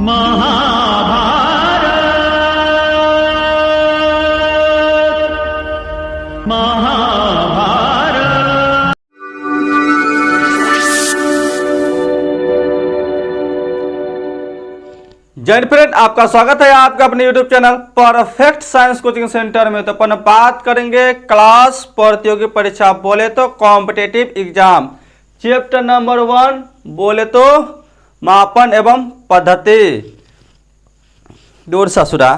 महाभारत महाभारत। जय फ्रेंड, आपका स्वागत है आपका अपने YouTube channel perfect science coaching centre में। तो अपन बात करेंगे क्लास प्रतियोगी परीक्षा बोले तो कॉम्पिटिटिव एग्जाम चैप्टर नंबर 1 बोले तो मापन एवं पद्धति। दूर ससुरा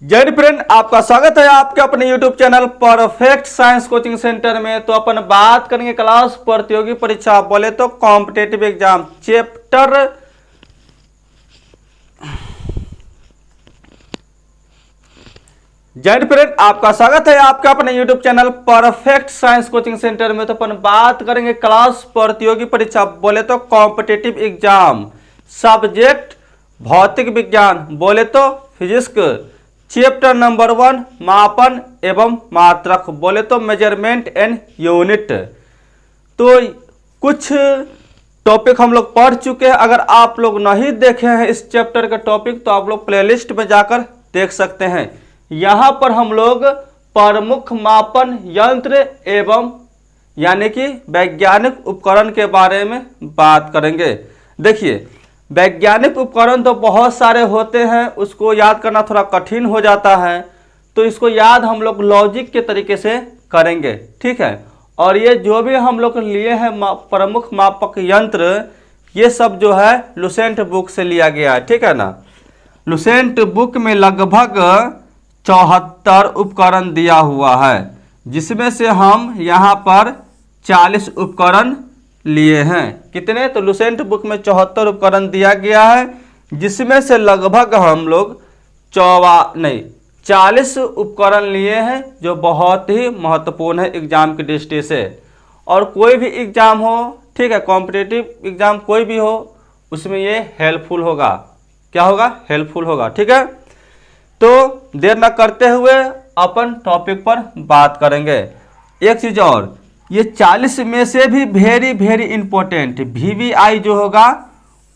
जय फ्रेंड, आपका स्वागत है आपके अपने YouTube channel perfect science coaching centre में। तो अपन बात करेंगे क्लास प्रतियोगी परीक्षा बोले तो कॉम्पिटिटिव एग्जाम चैप्टर जय फ्रेंड, आपका स्वागत है आपका अपने YouTube channel perfect science coaching centre में। तो अपन बात करेंगे क्लास प्रतियोगी परीक्षा बोले तो कॉम्पिटिटिव एग्जाम सब्जेक्ट भौतिक विज्ञान बोले तो फिजिक्स चैप्टर नंबर 1 मापन एवं मात्रक बोले तो मेजरमेंट एंड यूनिट। तो कुछ टॉपिक हम लोग पढ़ चुके हैं। अगर आप लोग नहीं देखे हैं इस चैप्टर का टॉपिक तो आप लोग प्लेलिस्ट में जाकर देख सकते हैं। यहाँ पर हम लोग प्रमुख मापन यंत्र एवं यानी कि वैज्ञानिक उपकरण के बारे में बात करेंगे। देखिए, वैज्ञानिक उपकरण तो बहुत सारे होते हैं, उसको याद करना थोड़ा कठिन हो जाता है। तो इसको याद हम लोग लॉजिक के तरीके से करेंगे, ठीक है। और ये जो भी हम लोग लिए हैं प्रमुख मापक यंत्र, ये सब जो है लुसेंट बुक से लिया गया है, ठीक है ना। लुसेंट बुक में लगभग 74 उपकरण दिया हुआ है, जिसमें से हम यहाँ पर 40 उपकरण लिए हैं। कितने? तो लुसेंट बुक में 74 उपकरण दिया गया है, जिसमें से लगभग हम लोग 40 उपकरण लिए हैं, जो बहुत ही महत्वपूर्ण है एग्जाम की दृष्टि से। और कोई भी एग्जाम हो, ठीक है, कॉम्पिटिटिव एग्जाम कोई भी हो, उसमें ये हेल्पफुल होगा। क्या होगा? हेल्पफुल होगा, ठीक है। तो देर न करते हुए अपन टॉपिक पर बात करेंगे। एक चीज और, ये 40 में से भी वेरी वेरी इंपॉर्टेंट VVI जो होगा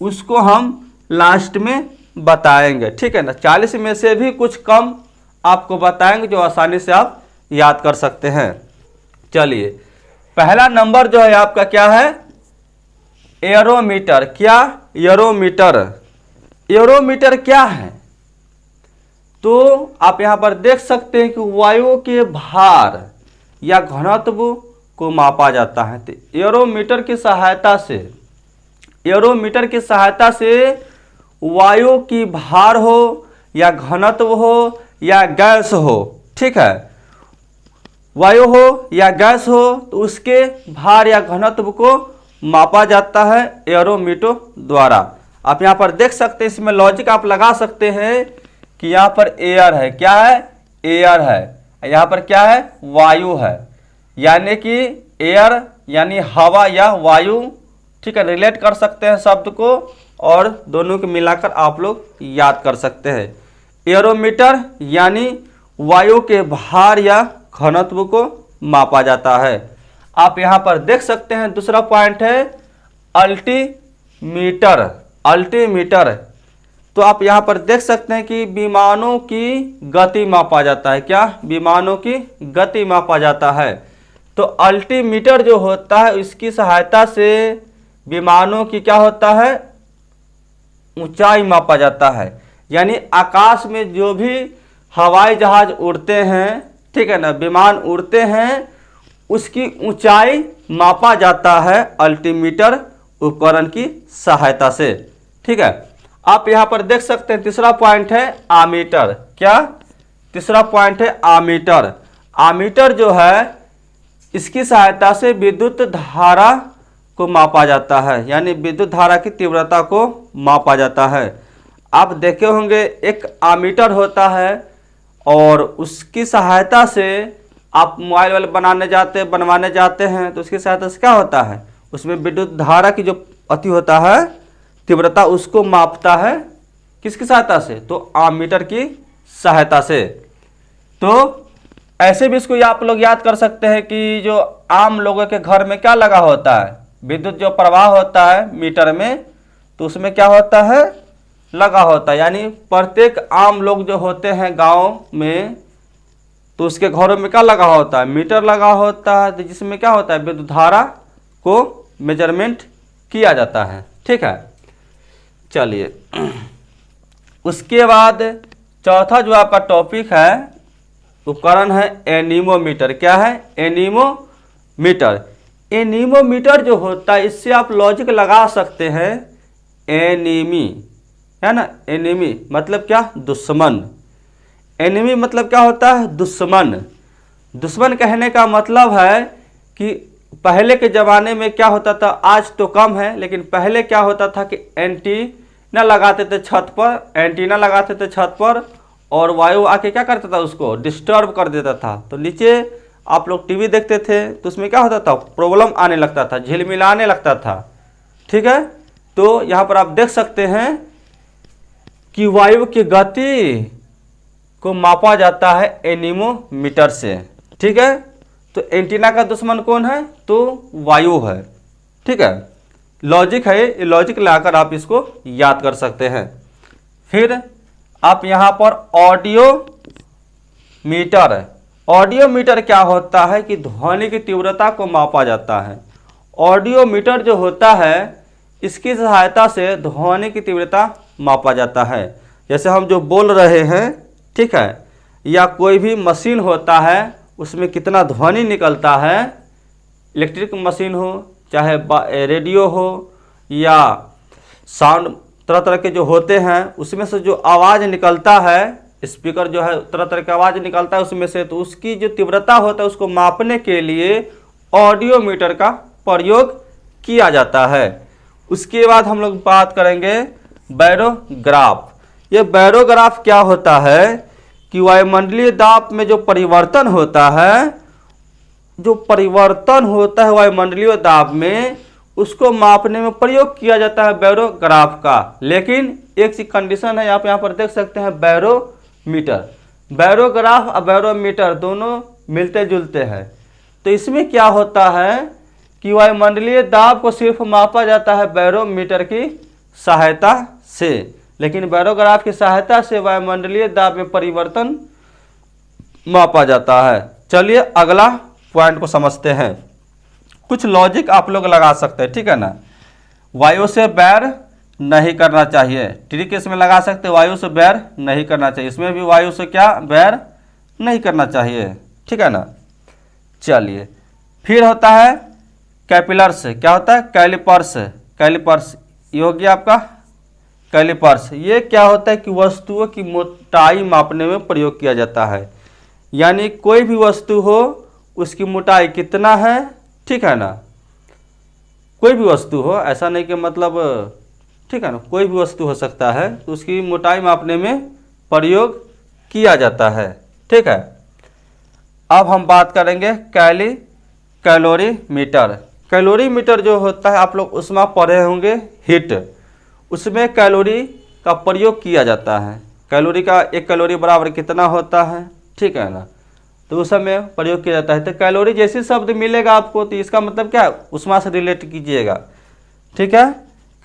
उसको हम लास्ट में बताएंगे, ठीक है ना। 40 में से भी कुछ कम आपको बताएंगे जो आसानी से आप याद कर सकते हैं। चलिए, पहला नंबर जो है आपका क्या है? एरोमीटर। क्या? एरोमीटर। एरोमीटर क्या है? तो आप यहाँ पर देख सकते हैं कि वायु के भार या घनत्व को मापा जाता है। तो एरोमीटर की सहायता से वायु की भार हो या घनत्व हो या गैस हो, ठीक है, वायु हो या गैस हो, तो उसके भार या घनत्व को मापा जाता है एरोमीटर द्वारा। आप यहाँ पर देख सकते हैं, इसमें लॉजिक आप लगा सकते हैं कि यहाँ पर एयर है। क्या है? एयर है। यहाँ पर क्या है? वायु है। यानी कि एयर यानी हवा या वायु, ठीक है, रिलेट कर सकते हैं शब्द को, और दोनों को मिलाकर आप लोग याद कर सकते हैं। एरोमीटर यानी वायु के भार या घनत्व को मापा जाता है। आप यहाँ पर देख सकते हैं दूसरा पॉइंट है अल्टीमीटर। अल्टीमीटर, तो आप यहाँ पर देख सकते हैं कि विमानों की गति मापा जाता है। क्या? विमानों की गति मापा जाता है। तो अल्टीमीटर जो होता है, इसकी सहायता से विमानों की क्या होता है? ऊंचाई मापा जाता है। यानी आकाश में जो भी हवाई जहाज उड़ते हैं, ठीक है ना, विमान उड़ते हैं, उसकी ऊंचाई मापा जाता है अल्टीमीटर उपकरण की सहायता से, ठीक है। आप यहाँ पर देख सकते हैं तीसरा पॉइंट है आमीटर। क्या? तीसरा पॉइंट है आमीटर। आमीटर जो है, इसकी सहायता से विद्युत धारा को मापा जाता है, यानी विद्युत धारा की तीव्रता को मापा जाता है। आप देखे होंगे एक आमीटर होता है, और उसकी सहायता से आप मोबाइल वाले बनवाने जाते हैं, तो उसकी सहायता से क्या होता है? उसमें विद्युत धारा की जो अति होता है तीव्रता, उसको मापता है। किसकी सहायता से? तो आमीटर की सहायता से। तो ऐसे भी इसको आप लोग याद कर सकते हैं कि जो आम लोगों के घर में क्या लगा होता है, विद्युत जो प्रवाह होता है मीटर में, तो उसमें क्या होता है, लगा होता है। यानी प्रत्येक आम लोग जो होते हैं गांव में, तो उसके घरों में क्या लगा होता है, मीटर लगा होता है, जिसमें क्या होता है, विद्युत धारा को मेजरमेंट किया जाता है। ठीक है, चलिए उसके बाद चौथा जो आपका टॉपिक है उपकरण है एनीमोमीटर। क्या है, एनीमोमीटर। एनीमोमीटर जो होता है इससे आप लॉजिक लगा सकते हैं, एनीमी है ना, एनीमी मतलब क्या, दुश्मन। एनिमी मतलब क्या होता है, दुश्मन। दुश्मन कहने का मतलब है कि पहले के ज़माने में क्या होता था, आज तो कम है, लेकिन पहले क्या होता था कि एंटीना लगाते थे छत पर, एंटीना लगाते थे छत पर, और वायु आके क्या करता था, उसको डिस्टर्ब कर देता था। तो नीचे आप लोग टीवी देखते थे तो उसमें क्या होता था, प्रॉब्लम आने लगता था, झिलमिलाने लगता था। ठीक है, तो यहाँ पर आप देख सकते हैं कि वायु की गति को मापा जाता है एनीमोमीटर से। ठीक है, तो एंटीना का दुश्मन कौन है, तो वायु है। ठीक है, लॉजिक है, ये लॉजिक लाकर आप इसको याद कर सकते हैं। फिर आप यहाँ पर ऑडियो मीटर। ऑडियो मीटर क्या होता है कि ध्वनि की तीव्रता को मापा जाता है। ऑडियो मीटर जो होता है इसकी सहायता से ध्वनि की तीव्रता मापा जाता है। जैसे हम जो बोल रहे हैं, ठीक है, या कोई भी मशीन होता है उसमें कितना ध्वनि निकलता है, इलेक्ट्रिक मशीन हो चाहे रेडियो हो या साउंड तरह तरह के जो होते हैं, उसमें से जो आवाज़ निकलता है, स्पीकर जो है तरह तरह की आवाज़ निकलता है उसमें से, तो उसकी जो तीव्रता होता है उसको मापने के लिए ऑडियो मीटर का प्रयोग किया जाता है। उसके बाद हम लोग बात करेंगे बैरोग्राफ। ये बैरोग्राफ क्या होता है कि वायुमंडलीय दाब में जो परिवर्तन होता है, जो परिवर्तन होता है वायुमंडलीय दाब में, उसको मापने में प्रयोग किया जाता है बैरोग्राफ का। लेकिन एक सी कंडीशन है, आप यहाँ पर देख सकते हैं बैरोमीटर। बैरोग्राफ और बैरोमीटर दोनों मिलते जुलते हैं। तो इसमें क्या होता है कि वायुमंडलीय दाब को सिर्फ मापा जाता है बैरोमीटर की सहायता से, लेकिन बैरोग्राफ की सहायता से वायुमंडलीय दाब में परिवर्तन मापा जाता है। चलिए अगला पॉइंट को समझते हैं। कुछ लॉजिक आप लोग लगा सकते हैं, ठीक है ना। वायु से बैर नहीं करना चाहिए, ट्रिक इसमें लगा सकते हैं, वायु से बैर नहीं करना चाहिए। इसमें भी वायु से क्या, बैर नहीं करना चाहिए, ठीक है ना। चलिए फिर होता है कैपिलर्स। क्या होता है, कैलिपर्स। कैलिपर्स ये हो गया आपका कैलिपर्स। ये क्या होता है कि वस्तुओं की मोटाई मापने में प्रयोग किया जाता है। यानी कोई भी वस्तु हो उसकी मोटाई कितना है, ठीक है ना। कोई भी वस्तु हो, ऐसा नहीं कि मतलब, ठीक है ना, कोई भी वस्तु हो सकता है, तो उसकी मोटाई मापने में प्रयोग किया जाता है, ठीक है। अब हम बात करेंगे कैलोरीमीटर। कैलोरीमीटर जो होता है, आप लोग उसमें पढ़े होंगे हीट, उसमें कैलोरी का प्रयोग किया जाता है। कैलोरी का 1 कैलोरी बराबर कितना होता है, ठीक है ना, तो उस समय प्रयोग किया जाता है। तो कैलोरी जैसे शब्द मिलेगा आपको, तो इसका मतलब क्या है, उष्मा से रिलेट कीजिएगा, ठीक है।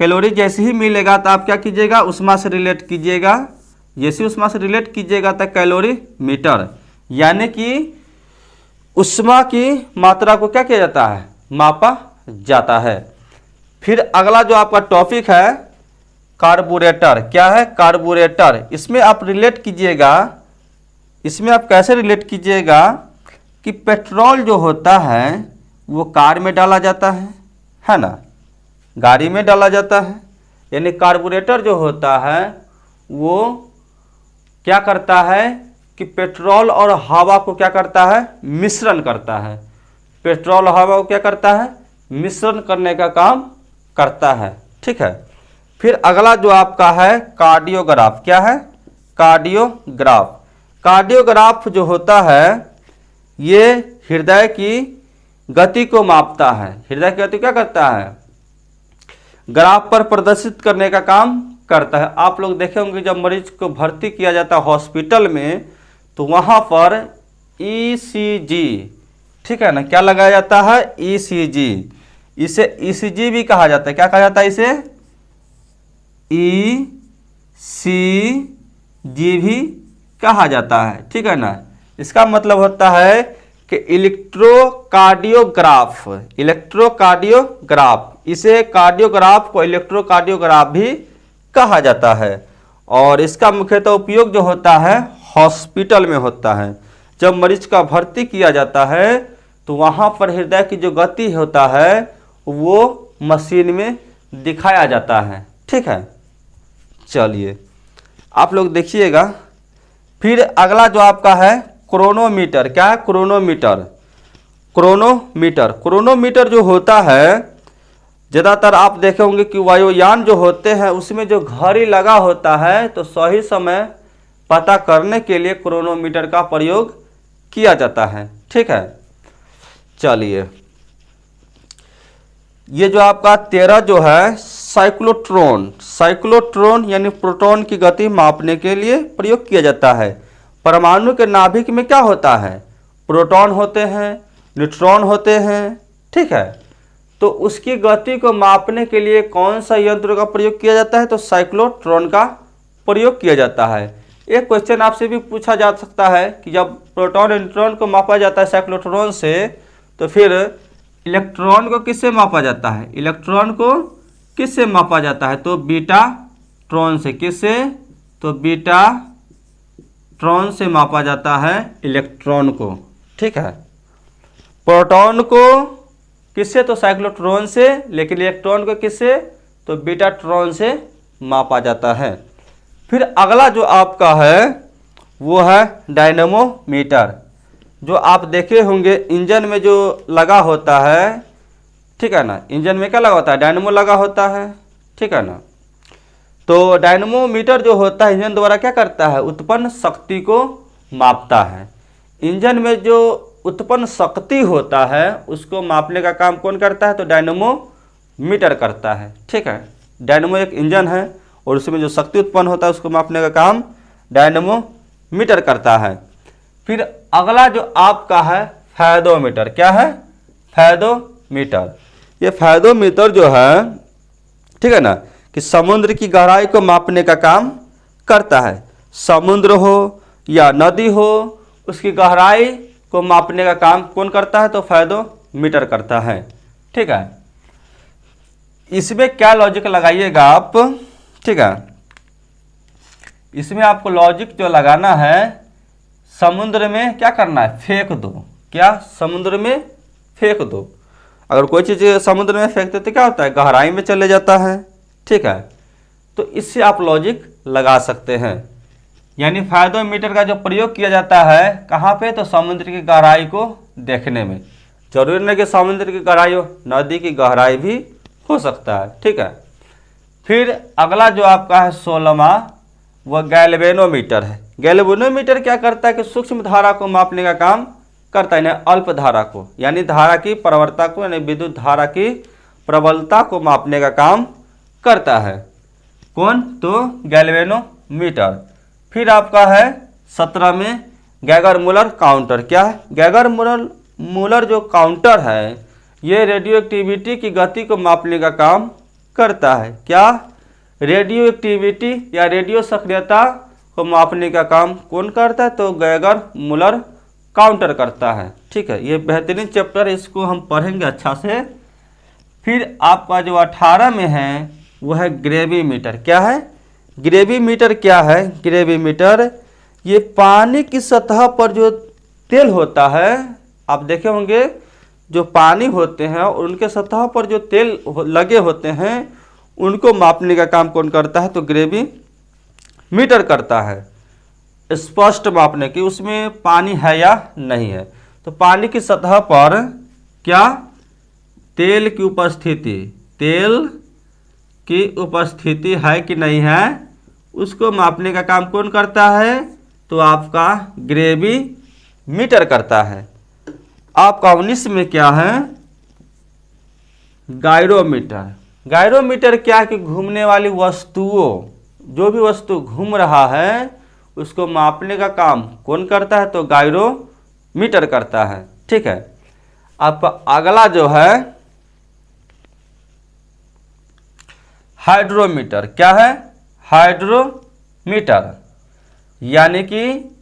कैलोरी जैसे ही मिलेगा तो आप क्या कीजिएगा, उष्मा से रिलेट कीजिएगा। जैसे उष्मा से रिलेट कीजिएगा तो कैलोरीमीटर, यानी कि उष्मा की मात्रा को क्या किया जाता है, मापा जाता है। फिर अगला जो आपका टॉपिक है कार्बोरेटर। क्या है, कार्बोरेटर। इसमें आप रिलेट कीजिएगा, इसमें आप कैसे रिलेट कीजिएगा कि पेट्रोल जो होता है वो कार में डाला जाता है ना, गाड़ी में डाला जाता है। यानी कार्बोरेटर जो होता है वो क्या करता है कि पेट्रोल और हवा को क्या करता है, मिश्रण करता है। पेट्रोल और हवा को क्या करता है, मिश्रण करने का काम करता है, ठीक है। फिर अगला जो आपका है कार्डियोग्राफ। क्या है, कार्डियोग्राफ। कार्डियोग्राफ जो होता है ये हृदय की गति को मापता है। हृदय की गति क्या करता है, ग्राफ पर प्रदर्शित करने का काम करता है। आप लोग देखे होंगे जब मरीज को भर्ती किया जाता है हॉस्पिटल में, तो वहाँ पर ECG, ठीक है ना, क्या लगाया जाता है? ECG। इसे ECG भी कहा जाता है। क्या कहा जाता है इसे? ECG भी कहा जाता है, ठीक है ना। इसका मतलब होता है कि इलेक्ट्रोकार्डियोग्राफ, इलेक्ट्रोकार्डियोग्राफ, इसे कार्डियोग्राफ को इलेक्ट्रोकार्डियोग्राफ भी कहा जाता है। और इसका मुख्यतः उपयोग जो होता है हॉस्पिटल में होता है। जब मरीज का भर्ती किया जाता है तो वहाँ पर हृदय की जो गति होता है वो मशीन में दिखाया जाता है, ठीक है। चलिए आप लोग देखिएगा। फिर अगला जो आपका है क्रोनोमीटर। क्या है? क्रोनोमीटर। क्रोनोमीटर, क्रोनोमीटर जो होता है, ज़्यादातर आप देखे होंगे कि वायुयान जो होते हैं उसमें जो घड़ी लगा होता है, तो सही समय पता करने के लिए क्रोनोमीटर का प्रयोग किया जाता है, ठीक है। चलिए ये जो आपका 13 जो है साइक्लोट्रॉन, साइक्लोट्रॉन यानी प्रोटॉन की गति मापने के लिए प्रयोग किया जाता है। परमाणु के नाभिक में क्या होता है? प्रोटॉन होते हैं, न्यूट्रॉन होते हैं, ठीक है। तो उसकी गति को मापने के लिए कौन सा यंत्र का प्रयोग किया जाता है? तो साइक्लोट्रॉन का प्रयोग किया जाता है। एक क्वेश्चन आपसे भी पूछा जा सकता है कि जब प्रोटॉन और न्यूट्रॉन को मापा जाता है साइक्लोट्रॉन से, तो फिर इलेक्ट्रॉन को किससे मापा जाता है? इलेक्ट्रॉन को किससे मापा जाता है? तो बीटा ट्रॉन से। किससे? तो बीटा ट्रॉन से मापा जाता है इलेक्ट्रॉन को, ठीक है। प्रोटॉन को किससे? तो साइक्लोट्रॉन से। लेकिन इलेक्ट्रॉन को किससे? तो बीटा ट्रॉन से मापा जाता है। फिर अगला जो आपका है वो है डायनेमोमीटर। जो आप देखे होंगे इंजन में जो लगा होता है, ठीक है ना, इंजन में क्या लगा होता है? डायनेमो लगा होता है, ठीक है ना। तो डायनेमोमीटर जो होता है इंजन द्वारा क्या करता है? उत्पन्न शक्ति को मापता है। इंजन में जो उत्पन्न शक्ति होता है उसको मापने का काम कौन करता है? तो डायनेमोमीटर करता है, ठीक है। डायनेमो एक इंजन है और उसमें जो शक्ति उत्पन्न होता है उसको मापने का काम डायनेमोमीटर करता है। फिर अगला जो आपका है फेदोमीटर। क्या है? फेदोमीटर। ये फेदोमीटर जो है, ठीक है ना, कि समुद्र की गहराई को मापने का काम करता है। समुद्र हो या नदी हो, उसकी गहराई को मापने का काम कौन करता है? तो फेदोमीटर करता है, ठीक है। इसमें क्या लॉजिक लगाइएगा आप, ठीक है। इसमें आपको लॉजिक जो लगाना है, समुद्र में क्या करना है? फेंक दो। क्या? समुद्र में फेंक दो। अगर कोई चीज़ समुद्र में फेंकते तो क्या होता है? गहराई में चले जाता है, ठीक है। तो इससे आप लॉजिक लगा सकते हैं। यानी फेदोमीटर का जो प्रयोग किया जाता है कहाँ पे? तो समुद्र की गहराई को देखने में। जरूरी नहीं कि समुद्र की गहराई हो, नदी की गहराई भी हो सकता है, ठीक है। फिर अगला जो आपका है 16वां, वह गैल्वेनोमीटर है। गैल्वेनोमीटर क्या करता है कि सूक्ष्म धारा को मापने का काम करता है, यानी अल्प धारा को, यानी धारा की प्रवणता को, यानी विद्युत धारा की प्रबलता को मापने का काम करता है। कौन? तो गैल्वेनोमीटर। फिर आपका है 17 में गैगर मूलर काउंटर। क्या है? गैगर मूलर जो काउंटर है ये रेडियो एक्टिविटी की गति को मापने का काम करता है। क्या? रेडियो एक्टिविटी या रेडियो सक्रियता को मापने का काम कौन करता है? तो गैगर मूलर काउंटर करता है, ठीक है। ये बेहतरीन चैप्टर, इसको हम पढ़ेंगे अच्छा से। फिर आपका जो 18 में है वो है ग्रेविमीटर। क्या है? ग्रेविमीटर क्या है? ग्रेविमीटर ये पानी की सतह पर जो तेल होता है, आप देखे होंगे जो पानी होते हैं और उनके सतह पर जो तेल लगे होते हैं उनको मापने का काम कौन करता है? तो ग्रेविमीटर करता है। स्पष्ट मापने की उसमें पानी है या नहीं है। तो पानी की सतह पर क्या तेल की उपस्थिति, तेल की उपस्थिति है कि नहीं है, उसको मापने का काम कौन करता है? तो आपका ग्रेविमीटर करता है। आपका 19 में क्या है? गायरोमीटर। गायरोमीटर क्या है कि घूमने वाली वस्तुओं, जो भी वस्तु घूम रहा है उसको मापने का काम कौन करता है? तो गायरोमीटर मीटर करता है। ठीक है, आपका अगला जो है हाइड्रोमीटर। क्या है? हाइड्रोमीटर, यानी कि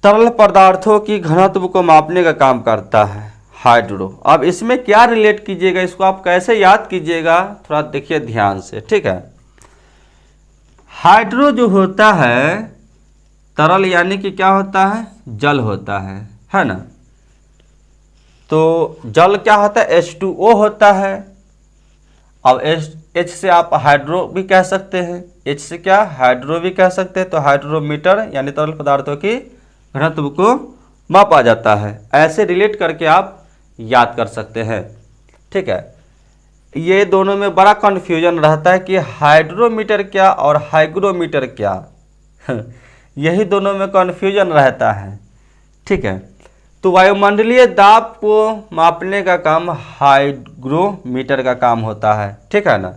तरल पदार्थों की घनत्व को मापने का काम करता है हाइड्रो। अब इसमें क्या रिलेट कीजिएगा, इसको आप कैसे याद कीजिएगा, थोड़ा देखिए ध्यान से। ठीक है, हाइड्रो जो होता है तरल, यानी कि क्या होता है? जल होता है ना। तो जल क्या होता है? H2O होता है। अब H से आप हाइड्रो भी कह सकते हैं, H से क्या? हाइड्रो भी कह सकते हैं। तो हाइड्रोमीटर यानी तरल पदार्थों की घनत्व को मापा जाता है। ऐसे रिलेट करके आप याद कर सकते हैं। ठीक है, ये दोनों में बड़ा कन्फ्यूजन रहता है कि हाइड्रोमीटर क्या और हाइग्रोमीटर क्या यही दोनों में कन्फ्यूजन रहता है। ठीक है, तो वायुमंडलीय दाब को मापने का काम हाइग्रोमीटर का काम होता है। ठीक है ना।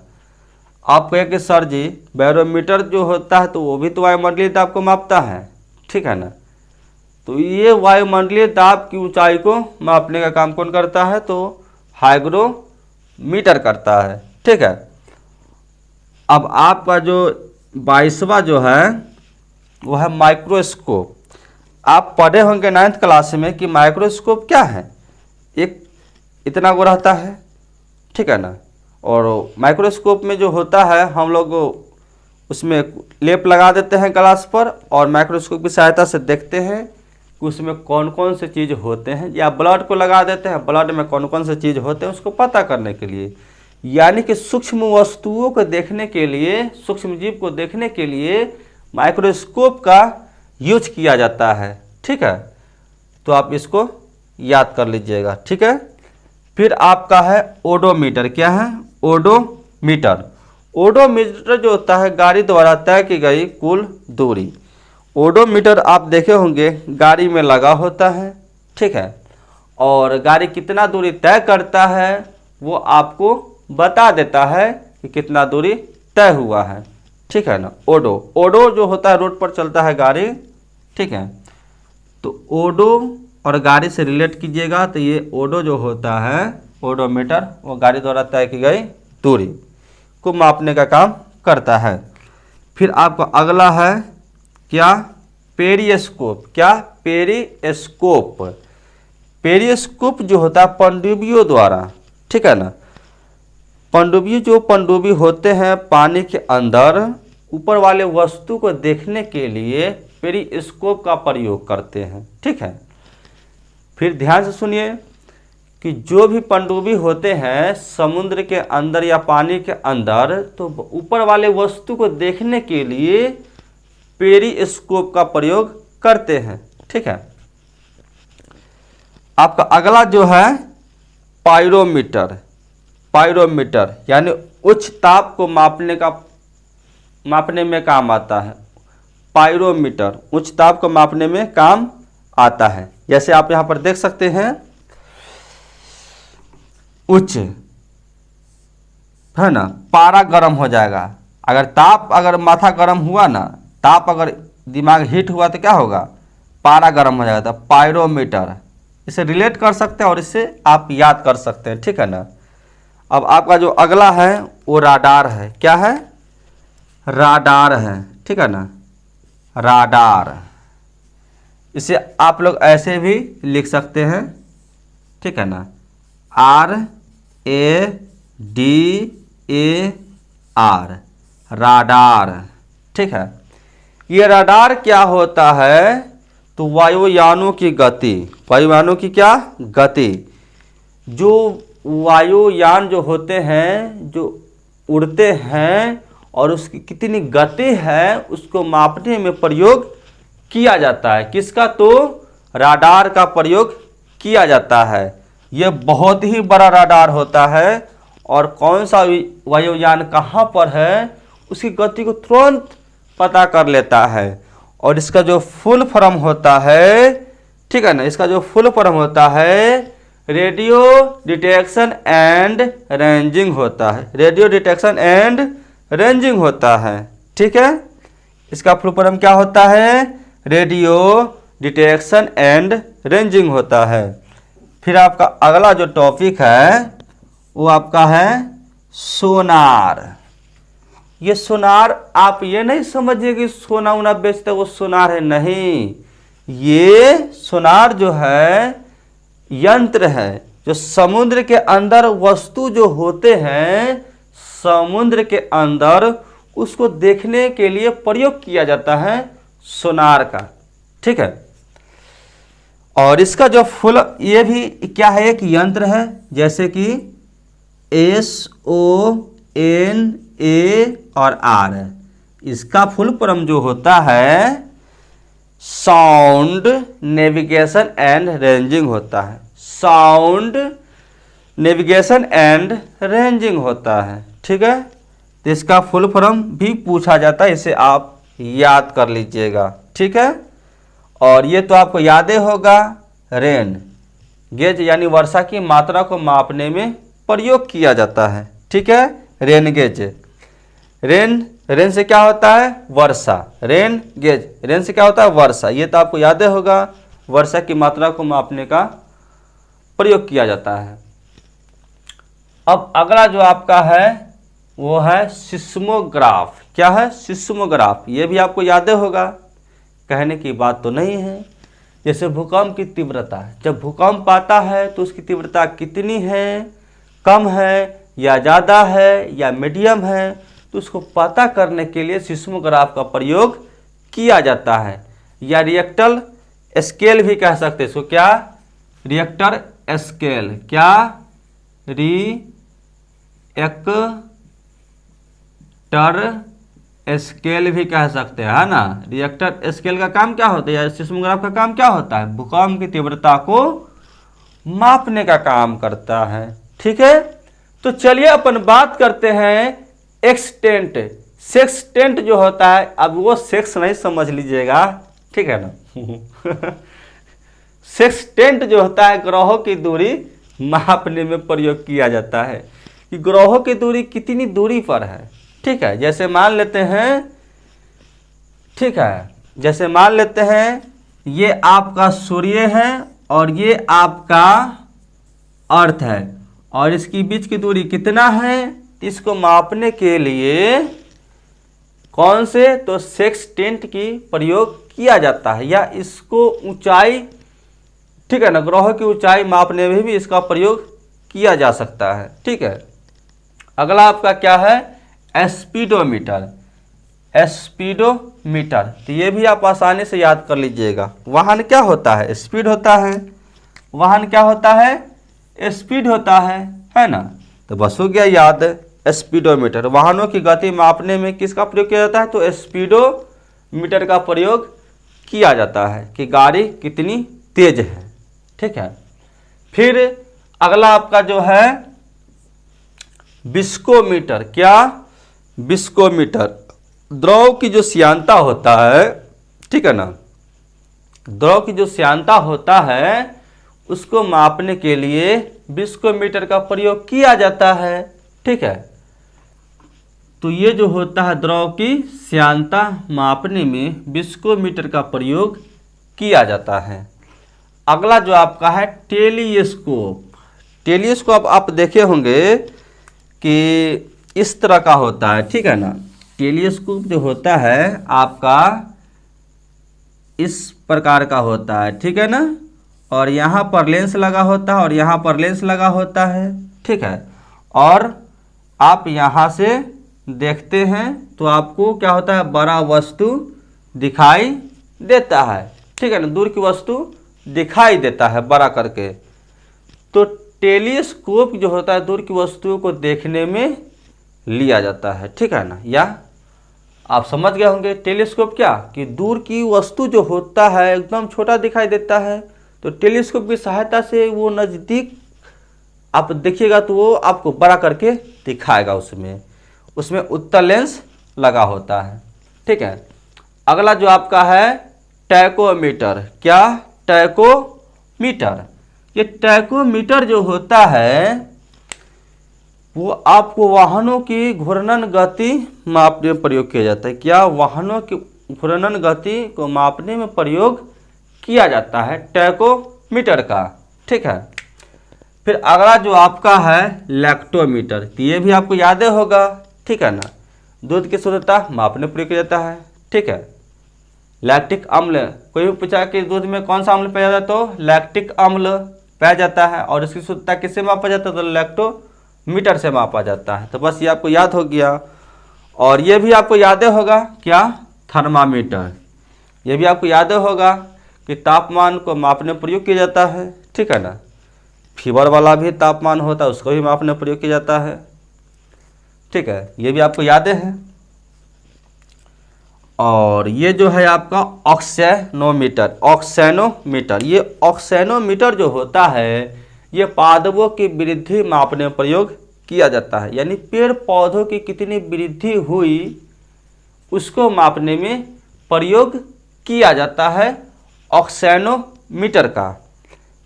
आप कहें कि सर जी बैरोमीटर जो होता है तो वो भी तो वायुमंडलीय दाब को मापता है। ठीक है ना। तो ये वायुमंडलीय दाब की ऊंचाई को मापने का काम कौन करता है? तो हाइग्रोमीटर करता है। ठीक है, अब आपका जो 22वां जो है वो है माइक्रोस्कोप। आप पढ़े होंगे 9th क्लास में कि माइक्रोस्कोप क्या है? एक इतना वो रहता है। ठीक है ना। और माइक्रोस्कोप में जो होता है हम लोग उसमें लेप लगा देते हैं ग्लास पर और माइक्रोस्कोप की सहायता से देखते हैं कि उसमें कौन कौन से चीज़ होते हैं, या ब्लड को लगा देते हैं, ब्लड में कौन कौन से चीज़ होते हैं उसको पता करने के लिए। यानी कि सूक्ष्म वस्तुओं को देखने के लिए, सूक्ष्म जीव को देखने के लिए माइक्रोस्कोप का यूज किया जाता है। ठीक है, तो आप इसको याद कर लीजिएगा। ठीक है, फिर आपका है ओडोमीटर। क्या है? ओडोमीटर। ओडोमीटर जो होता है गाड़ी द्वारा तय की गई कुल दूरी। ओडोमीटर आप देखे होंगे गाड़ी में लगा होता है। ठीक है, और गाड़ी कितना दूरी तय करता है वो आपको बता देता है कि कितना दूरी तय हुआ है। ठीक है ना। ओडो जो होता है रोड पर चलता है गाड़ी। ठीक है, तो ओडो और गाड़ी से रिलेट कीजिएगा तो ये ओडो जो होता है ओडोमीटर वो गाड़ी द्वारा तय की गई दूरी को मापने का काम करता है। फिर आपका अगला है क्या? पेरिस्कोप। क्या? पेरिस्कोप। पेरिस्कोप जो होता है पनडुब्बियों द्वारा। ठीक है ना। पनडुब्बी होते हैं पानी के अंदर ऊपर वाले वस्तु को देखने के लिए पेरिस्कोप का प्रयोग करते हैं। ठीक है, फिर ध्यान से सुनिए कि जो भी पनडुब्बी होते हैं समुद्र के अंदर या पानी के अंदर, तो ऊपर वाले वस्तु को देखने के लिए पेरिस्कोप का प्रयोग करते हैं। ठीक है, आपका अगला जो है पायरोमीटर। पायरोमीटर यानी उच्च ताप को मापने में काम आता है। पायरोमीटर उच्च ताप को मापने में काम आता है। जैसे आप यहाँ पर देख सकते हैं उच्च है ना, पारा गर्म हो जाएगा। अगर माथा गर्म हुआ ना, ताप अगर दिमाग हीट हुआ तो क्या होगा? पारा गर्म हो जाएगा। तो पायरोमीटर इसे रिलेट कर सकते हैं और इससे आप याद कर सकते हैं। ठीक है ना। अब आपका जो अगला है वो राडार है। क्या है? राडार है। ठीक है ना, राडार। इसे आप लोग ऐसे भी लिख सकते हैं। ठीक है ना, RADAR, राडार। ठीक है, ये राडार क्या होता है? तो वायुयानों की गति, वायुयानों की क्या गति, जो वायुयान जो होते हैं जो उड़ते हैं और उसकी कितनी गति है उसको मापने में प्रयोग किया जाता है। किसका? तो राडार का प्रयोग किया जाता है। यह बहुत ही बड़ा राडार होता है और कौन सा वायुयान कहाँ पर है उसकी गति को तुरंत पता कर लेता है। और इसका जो फुल फॉर्म होता है, ठीक है ना, इसका जो फुल फॉर्म होता है रेडियो डिटेक्शन एंड रेंजिंग होता है। रेडियो डिटेक्शन एंड रेंजिंग होता है। ठीक है, इसका फुल फॉर्म क्या होता है? रेडियो डिटेक्शन एंड रेंजिंग होता है। फिर आपका अगला जो टॉपिक है वो आपका है सोनार। ये सोनार आप ये नहीं समझिए कि सोना वोना बेचते वो सोनार है, नहीं, ये सोनार जो है यंत्र है जो समुद्र के अंदर वस्तु जो होते हैं समुद्र के अंदर उसको देखने के लिए प्रयोग किया जाता है सोनार का, ठीक है। और इसका जो फुल ये भी क्या है, एक यंत्र है, जैसे कि SONA और R है। इसका फुल फॉर्म जो होता है साउंड नेविगेशन एंड रेंजिंग होता है। साउंड नेविगेशन एंड रेंजिंग होता है, ठीक है। तो इसका फुल फॉर्म भी पूछा जाता है, इसे आप याद कर लीजिएगा, ठीक है। और ये तो आपको याद ही होगा, रेन गेज यानी वर्षा की मात्रा को मापने में प्रयोग किया जाता है, ठीक है। रेन गेज, रेन से क्या होता है, वर्षा। रेन गेज, रेन से क्या होता है, वर्षा। ये तो आपको याद ही होगा, वर्षा की मात्रा को मापने का प्रयोग किया जाता है। अब अगला जो आपका है वो है सिस्मोग्राफ। क्या है, सिस्मोग्राफ। ये भी आपको याद ही होगा, कहने की बात तो नहीं है। जैसे भूकंप की तीव्रता, जब भूकंप आता है तो उसकी तीव्रता कितनी है, कम है या ज़्यादा है या मीडियम है, तो उसको पता करने के लिए सिस्मोग्राफ का प्रयोग किया जाता है। या रिएक्टर स्केल भी कह सकते हैं इसको। क्या, रिएक्टर स्केल। क्या, रिएक्टर स्केल भी कह सकते हैं, है ना। रिएक्टर स्केल का काम क्या होता है, या सिस्मोग्राफ का काम क्या होता है, भूकंप की तीव्रता को मापने का काम करता है, ठीक है। तो चलिए अपन बात करते हैं एक्सटेंट। सेक्सटेंट जो होता है, अब वो सेक्स नहीं समझ लीजिएगा, ठीक है ना। सेक्सटेंट जो होता है ग्रहों की दूरी मापने में प्रयोग किया जाता है कि ग्रहों की दूरी कितनी दूरी पर है, ठीक है। जैसे मान लेते हैं, ठीक है, जैसे मान लेते हैं ये आपका सूर्य है और ये आपका अर्थ है और इसकी बीच की दूरी कितना है, इसको मापने के लिए कौन से, तो सेक्सटेंट की प्रयोग किया जाता है। या इसको ऊंचाई, ठीक है ना, ग्रहों की ऊंचाई मापने में भी इसका प्रयोग किया जा सकता है, ठीक है। अगला आपका क्या है, स्पीडोमीटर। स्पीडोमीटर, तो ये भी आप आसानी से याद कर लीजिएगा। वाहन क्या होता है, स्पीड होता है। वाहन क्या होता है, स्पीड होता है ना। तो बस हो गया याद, स्पीडोमीटर। वाहनों की गति मापने में किसका प्रयोग किया जाता है, तो स्पीडोमीटर का प्रयोग किया जाता है कि गाड़ी कितनी तेज है, ठीक है। फिर अगला आपका जो है विस्कोमीटर। क्या, विस्कोमीटर। द्रव की जो श्यानता होता है, ठीक है ना, द्रव की जो श्यानता होता है उसको मापने के लिए विस्कोमीटर का प्रयोग किया जाता है, ठीक है। तो ये जो होता है द्रव की श्यानता मापने में विस्कोमीटर का प्रयोग किया जाता है। अगला जो आपका है टेलीस्कोप। टेलीस्कोप आप देखे होंगे कि इस तरह का होता है, ठीक है ना। टेलीस्कोप जो होता है आपका इस प्रकार का होता है, ठीक है ना। और यहाँ पर लेंस लगा होता है और यहाँ पर लेंस लगा होता है, ठीक है। और आप यहाँ से देखते हैं तो आपको क्या होता है, बड़ा वस्तु दिखाई देता है, ठीक है ना। दूर की वस्तु दिखाई देता है बड़ा करके। तो टेलीस्कोप जो होता है दूर की वस्तुओं को देखने में लिया जाता है, ठीक है ना। या आप समझ गए होंगे टेलीस्कोप क्या, कि दूर की वस्तु जो होता है एकदम छोटा दिखाई देता है, तो टेलीस्कोप की सहायता से वो नज़दीक आप देखिएगा तो वो आपको बड़ा करके दिखाएगा। उसमें उत्तल लेंस लगा होता है, ठीक है। अगला जो आपका है टैकोमीटर। क्या, टैकोमीटर। ये टैकोमीटर जो होता है वो आपको वाहनों की घूर्णन गति मापने में प्रयोग किया जाता है। क्या, वाहनों की घूर्णन गति को मापने में प्रयोग किया जाता है टैकोमीटर का। ठीक है, फिर अगला जो आपका है लैक्टोमीटर, तो ये भी आपको याद होगा। ठीक है ना, दूध की शुद्धता मापने प्रयोग किया जाता है। ठीक है, लैक्टिक अम्ल, कोई भी पूछा कि दूध में कौन सा अम्ल पाया जाता है तो लैक्टिक अम्ल पाया जाता है, और इसकी शुद्धता किससे मापा जाता है तो लैक्टोमीटर से मापा जाता है। तो बस ये आपको याद हो गया। और ये भी आपको याद होगा क्या, थर्मामीटर, ये भी आपको याद होगा कि तापमान को मापने प्रयोग किया जाता है। ठीक है ना, फीवर वाला भी तापमान होता है, उसको भी मापने प्रयोग किया जाता है। ठीक है, ये भी आपको याद है। और ये जो है आपका ऑक्सेनोमीटर, ऑक्सेनोमीटर, ये ऑक्सेनोमीटर जो होता है ये पादपों की वृद्धि मापने में प्रयोग किया जाता है, यानी पेड़ पौधों की कितनी वृद्धि हुई उसको मापने में प्रयोग किया जाता है ऑक्सेनोमीटर का।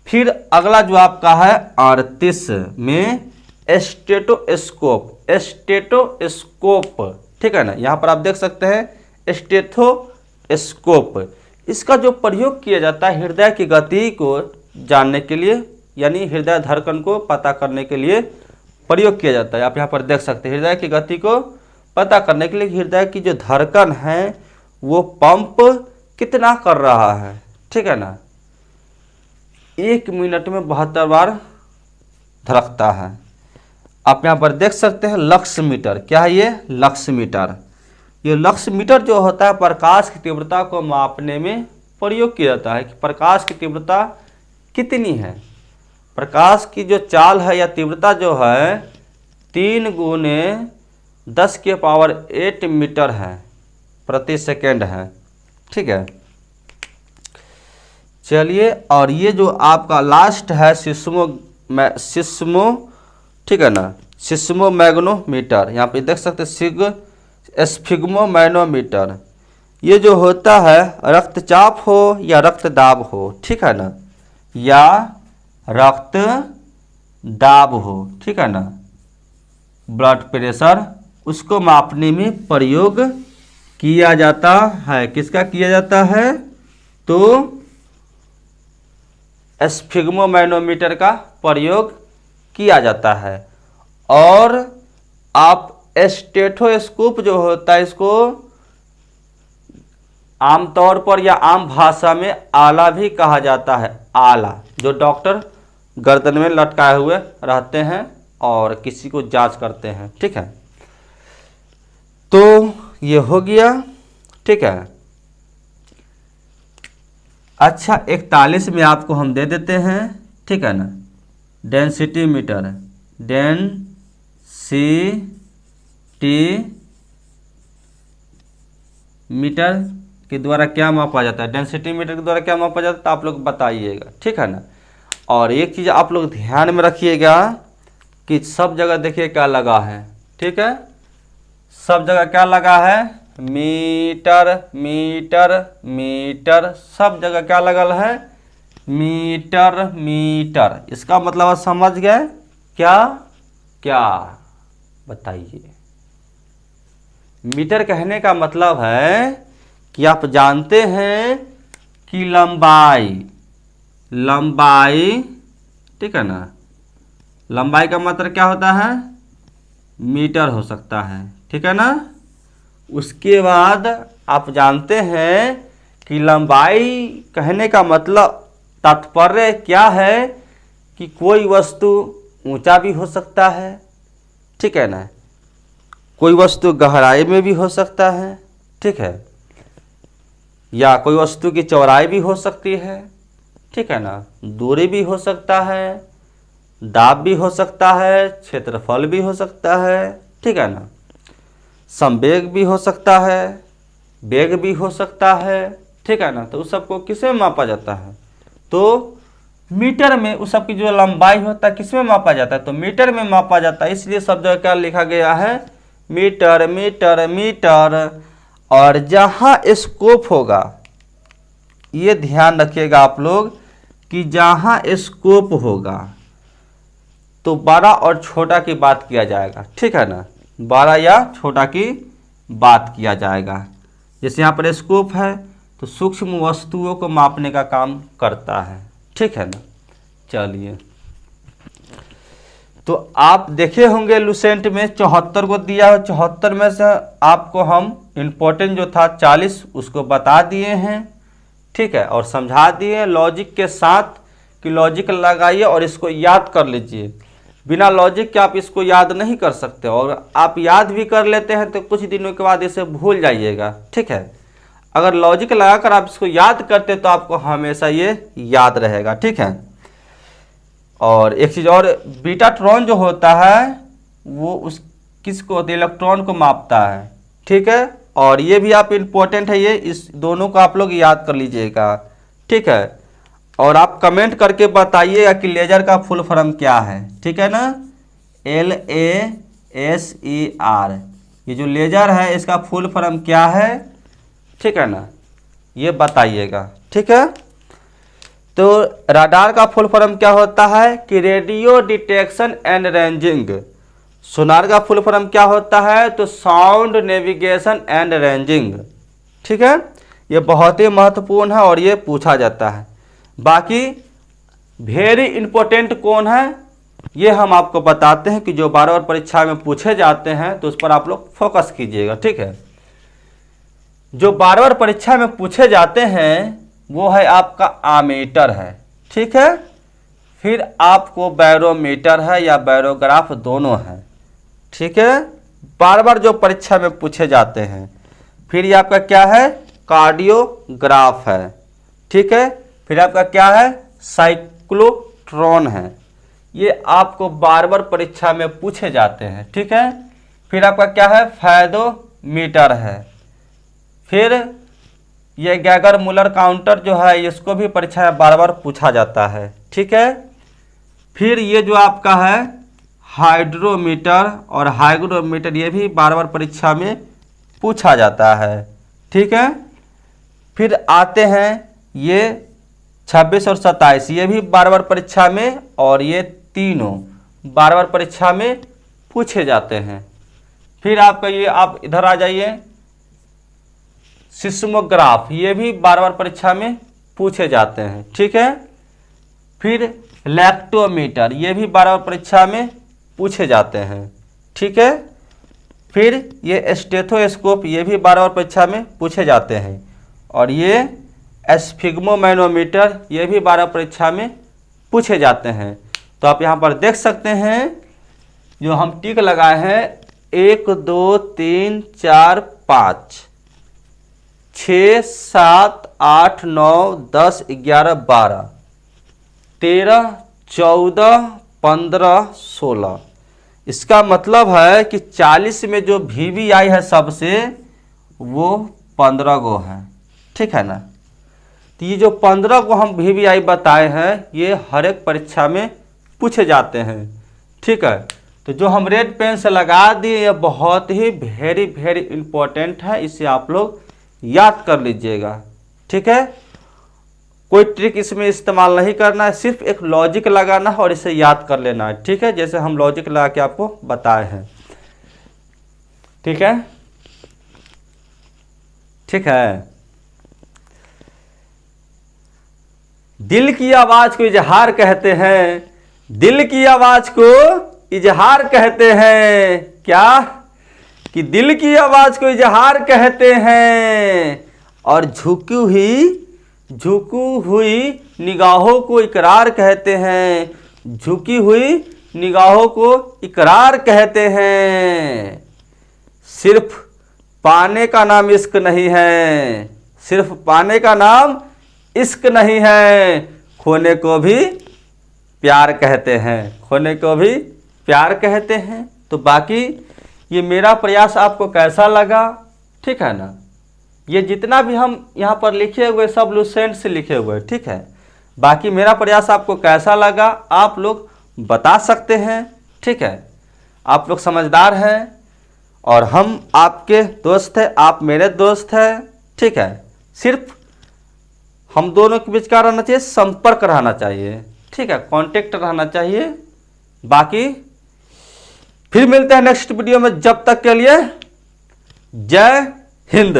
फिर अगला जो आपका है 38 में स्टेथोस्कोप, स्टेथोस्कोप। ठीक है ना, यहाँ पर आप देख सकते हैं स्टेथोस्कोप, इसका जो प्रयोग किया जाता है हृदय की गति को जानने के लिए, यानी हृदय धड़कन को पता करने के लिए प्रयोग किया जाता है। आप यहाँ पर देख सकते हैं हृदय की गति को पता करने के लिए हृदय की जो धड़कन है वो पंप कितना कर रहा है। ठीक है ना, 1 मिनट में 72 बार धड़कता है। आप यहाँ पर देख सकते हैं लक्स मीटर, क्या है ये लक्स मीटर। ये लक्स मीटर जो होता है प्रकाश की तीव्रता को मापने में प्रयोग किया जाता है कि प्रकाश की तीव्रता कितनी है। प्रकाश की जो चाल है या तीव्रता जो है 3 × 10⁸ मीटर है प्रति सेकेंड है। ठीक है, चलिए, और ये जो आपका लास्ट है सिस्मो, ठीक है ना, सिस्मोमैग्नोमीटर, यहाँ पे देख सकते स्फिग्मोमैनोमीटर, ये जो होता है रक्तचाप हो या रक्तदाब हो। ठीक है ना, या रक्तदाब हो। ठीक है ना, ब्लड प्रेशर, उसको मापने में प्रयोग किया जाता है। किसका किया जाता है तो स्फिग्मोमैनोमीटर का प्रयोग किया जाता है। और आप स्टेथोस्कोप जो होता है इसको आमतौर पर या आम भाषा में आला भी कहा जाता है। आला, जो डॉक्टर गर्दन में लटकाए हुए रहते हैं और किसी को जांच करते हैं। ठीक है, तो ये हो गया। ठीक है, अच्छा 41 में आपको हम दे देते हैं। ठीक है ना, डेंसिटी मीटर, डेंसिटी मीटर के द्वारा क्या मापा जाता है, डेंसिटी मीटर के द्वारा क्या मापा जाता है तो आप लोग बताइएगा। ठीक है ना, और एक चीज़ आप लोग ध्यान में रखिएगा कि सब जगह देखिए क्या लगा है। ठीक है, सब जगह क्या लगा है, मीटर मीटर मीटर, सब जगह क्या लगल है, मीटर मीटर। इसका मतलब आप समझ गए क्या, क्या बताइए। मीटर कहने का मतलब है कि आप जानते हैं कि लंबाई, लंबाई, ठीक है ना, लंबाई का मतलब क्या होता है, मीटर हो सकता है। ठीक है ना, उसके बाद आप जानते हैं कि लंबाई कहने का मतलब तात्पर्य क्या है कि कोई वस्तु ऊंचा भी हो सकता है। ठीक है ना, कोई वस्तु गहराई में भी हो सकता है। ठीक है, या कोई वस्तु की चौड़ाई भी हो सकती है। ठीक है ना, दूरी भी हो सकता है, दाब भी हो सकता है, क्षेत्रफल भी हो सकता है। ठीक है ना, संवेग भी हो सकता है, वेग भी हो सकता है। ठीक है ना, तो उस सबको किसमें मापा जाता है तो मीटर में। उस सब की जो लंबाई होता है किसमें मापा जाता है तो मीटर में मापा जाता है। इसलिए सब जगह क्या लिखा गया है, मीटर मीटर मीटर। और जहाँ स्कोप होगा, ये ध्यान रखिएगा आप लोग कि जहाँ स्कोप होगा तो बड़ा और छोटा की बात किया जाएगा। ठीक है ना, बड़ा या छोटा की बात किया जाएगा। जैसे यहाँ पर स्कोप है तो सूक्ष्म वस्तुओं को मापने का काम करता है, ठीक है ना। चलिए, तो आप देखे होंगे लुसेंट में 74 को दिया है, 74 में से आपको हम इम्पोर्टेंट जो था 40 उसको बता दिए हैं, ठीक है, और समझा दिए लॉजिक के साथ कि लॉजिक लगाइए और इसको याद कर लीजिए। बिना लॉजिक के आप इसको याद नहीं कर सकते, और आप याद भी कर लेते हैं तो कुछ दिनों के बाद इसे भूल जाइएगा, ठीक है। अगर लॉजिक लगाकर आप इसको याद करते तो आपको हमेशा ये याद रहेगा, ठीक है। और एक चीज़ और, बीटाट्रॉन जो होता है वो उस किसको, इलेक्ट्रॉन को मापता है, ठीक है। और ये भी आप इम्पोर्टेंट है, ये इस दोनों को आप लोग याद कर लीजिएगा, ठीक है। और आप कमेंट करके बताइएगा कि लेजर का फुल फॉर्म क्या है, ठीक है ना। LASER, ये जो लेजर है इसका फुल फॉर्म क्या है, ठीक है ना, ये बताइएगा, ठीक है। तो राडार का फुल फॉर्म क्या होता है कि रेडियो डिटेक्शन एंड रेंजिंग। सोनार का फुल फॉर्म क्या होता है, तो साउंड नेविगेशन एंड रेंजिंग, ठीक है। ये बहुत ही महत्वपूर्ण है और ये पूछा जाता है। बाकी वेरी इंपॉर्टेंट कौन है ये हम आपको बताते हैं कि जो बार-बार परीक्षा में पूछे जाते हैं, तो उस पर आप लोग फोकस कीजिएगा, ठीक है। जो बार-बार परीक्षा में पूछे जाते हैं वो है आपका आमीटर है, ठीक है। फिर आपको बैरोमीटर है या बैरोग्राफ दोनों है, ठीक है। बार बार जो परीक्षा में पूछे जाते हैं। फिर ये आपका क्या है, कार्डियोग्राफ है, ठीक है। फिर आपका क्या है, साइक्लोट्रॉन है। ये आपको बार बार परीक्षा में पूछे जाते हैं, ठीक है। फिर आपका क्या है, फैदोमीटर है। फिर ये गैगर मुलर काउंटर जो है इसको भी परीक्षा में बार बार पूछा जाता है, ठीक है। फिर ये जो आपका है हाइड्रोमीटर और हाइग्रोमीटर, ये भी बार बार परीक्षा में पूछा जाता है, ठीक है। फिर आते हैं ये 26 और 27, ये भी बार बार परीक्षा में, और ये तीनों बार बार परीक्षा में पूछे जाते हैं। फिर आपका ये, आप इधर आ जाइए, सिस्मोग्राफ, ये भी बार बार परीक्षा में पूछे जाते हैं, ठीक है। फिर लैक्टोमीटर, ये भी बार बार परीक्षा में पूछे जाते हैं, ठीक है। फिर ये स्टेथोस्कोप, ये भी बार बार परीक्षा में पूछे जाते हैं। और ये स्फिग्मोमैनोमीटर, ये भी बार बार परीक्षा में पूछे जाते हैं। तो आप यहाँ पर देख सकते हैं जो हम टिक लगाए हैं, 1 2 3 4 5 6 7 8 9 10 11 12 13 14 15 16। इसका मतलब है कि 40 में जो VVI है सबसे, वो 15 गो है, ठीक है ना। तो ये जो 15 को हम VVI बताए हैं, ये हर एक परीक्षा में पूछे जाते हैं, ठीक है। तो जो हम रेड पेन से लगा दिए, ये बहुत ही वेरी इंपॉर्टेंट है, इसे आप लोग याद कर लीजिएगा, ठीक है। कोई ट्रिक इसमें इस्तेमाल नहीं करना है, सिर्फ एक लॉजिक लगाना है और इसे याद कर लेना है, ठीक है। जैसे हम लॉजिक लगा के आपको बताए हैं, ठीक है, ठीक है। दिल की आवाज को इजहार कहते हैं, दिल की आवाज को इजहार कहते हैं, क्या कि दिल की आवाज को इजहार कहते हैं, और झुकी हुई निगाहों को इकरार कहते हैं, झुकी हुई निगाहों को इकरार कहते हैं। सिर्फ पाने का नाम इश्क नहीं है, सिर्फ पाने का नाम इश्क नहीं है, खोने को भी प्यार कहते हैं, खोने को भी प्यार कहते हैं। तो बाकी ये मेरा प्रयास आपको कैसा लगा, ठीक है ना। ये जितना भी हम यहाँ पर लिखे हुए सब लुसेंट से लिखे हुए, ठीक है। बाकी मेरा प्रयास आपको कैसा लगा आप लोग बता सकते हैं, ठीक है। आप लोग समझदार हैं और हम आपके दोस्त हैं, आप मेरे दोस्त हैं, ठीक है। सिर्फ हम दोनों के बीच क्या रहना चाहिए, संपर्क रहना चाहिए, ठीक है, कांटेक्ट रहना चाहिए। बाकी फिर मिलते हैं नेक्स्ट वीडियो में, जब तक के लिए जय हिंद।